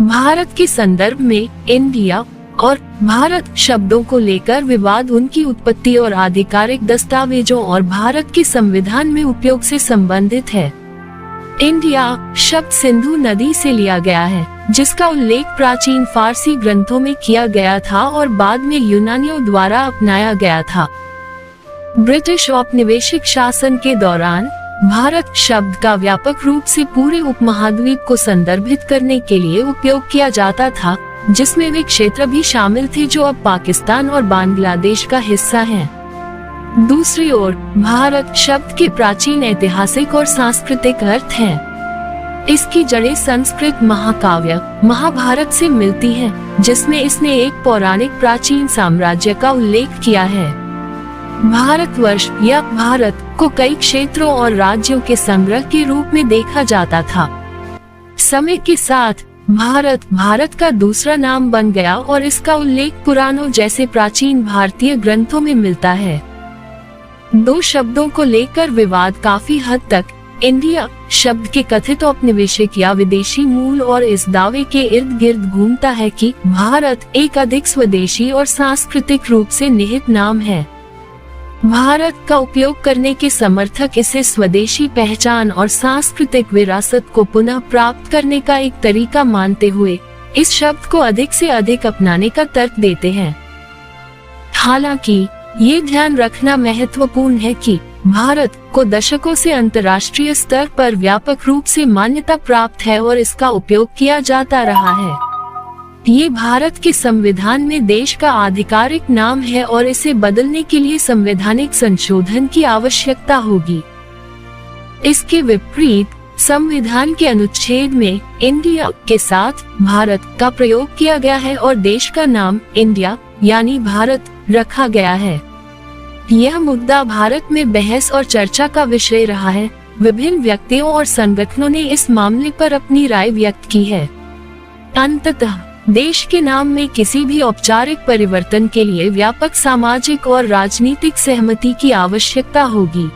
भारत के संदर्भ में इंडिया और भारत शब्दों को लेकर विवाद उनकी उत्पत्ति और आधिकारिक दस्तावेजों और भारत के संविधान में उपयोग से संबंधित है। इंडिया शब्द सिंधु नदी से लिया गया है, जिसका उल्लेख प्राचीन फारसी ग्रंथों में किया गया था और बाद में यूनानियों द्वारा अपनाया गया था। ब्रिटिश औपनिवेशिक शासन के दौरान भारत शब्द का व्यापक रूप से पूरे उपमहाद्वीप को संदर्भित करने के लिए उपयोग किया जाता था, जिसमें वे क्षेत्र भी शामिल थे जो अब पाकिस्तान और बांग्लादेश का हिस्सा हैं। दूसरी ओर भारत शब्द के प्राचीन ऐतिहासिक और सांस्कृतिक अर्थ हैं। इसकी जड़ें संस्कृत महाकाव्य महाभारत से मिलती हैं, जिसमें इसने एक पौराणिक प्राचीन साम्राज्य का उल्लेख किया है। भारतवर्ष या भारत को कई क्षेत्रों और राज्यों के संग्रह के रूप में देखा जाता था। समय के साथ भारत का दूसरा नाम बन गया और इसका उल्लेख पुराणों जैसे प्राचीन भारतीय ग्रंथों में मिलता है। दो शब्दों को लेकर विवाद काफी हद तक इंडिया शब्द के कथित औपनिवेशिक या विदेशी मूल और इस दावे के इर्द गिर्द घूमता है कि भारत एक अधिक स्वदेशी और सांस्कृतिक रूप से निहित नाम है। भारत का उपयोग करने के समर्थक इसे स्वदेशी पहचान और सांस्कृतिक विरासत को पुनः प्राप्त करने का एक तरीका मानते हुए इस शब्द को अधिक से अधिक अपनाने का तर्क देते हैं। हालांकि ये ध्यान रखना महत्वपूर्ण है कि भारत को दशकों से अंतर्राष्ट्रीय स्तर पर व्यापक रूप से मान्यता प्राप्त है और इसका उपयोग किया जाता रहा है। ये भारत के संविधान में देश का आधिकारिक नाम है और इसे बदलने के लिए संवैधानिक संशोधन की आवश्यकता होगी। इसके विपरीत संविधान के अनुच्छेद में इंडिया के साथ भारत का प्रयोग किया गया है और देश का नाम इंडिया यानी भारत रखा गया है। यह मुद्दा भारत में बहस और चर्चा का विषय रहा है। विभिन्न व्यक्तियों और संगठनों ने इस मामले पर अपनी राय व्यक्त की है। अंततः देश के नाम में किसी भी औपचारिक परिवर्तन के लिए व्यापक सामाजिक और राजनीतिक सहमति की आवश्यकता होगी।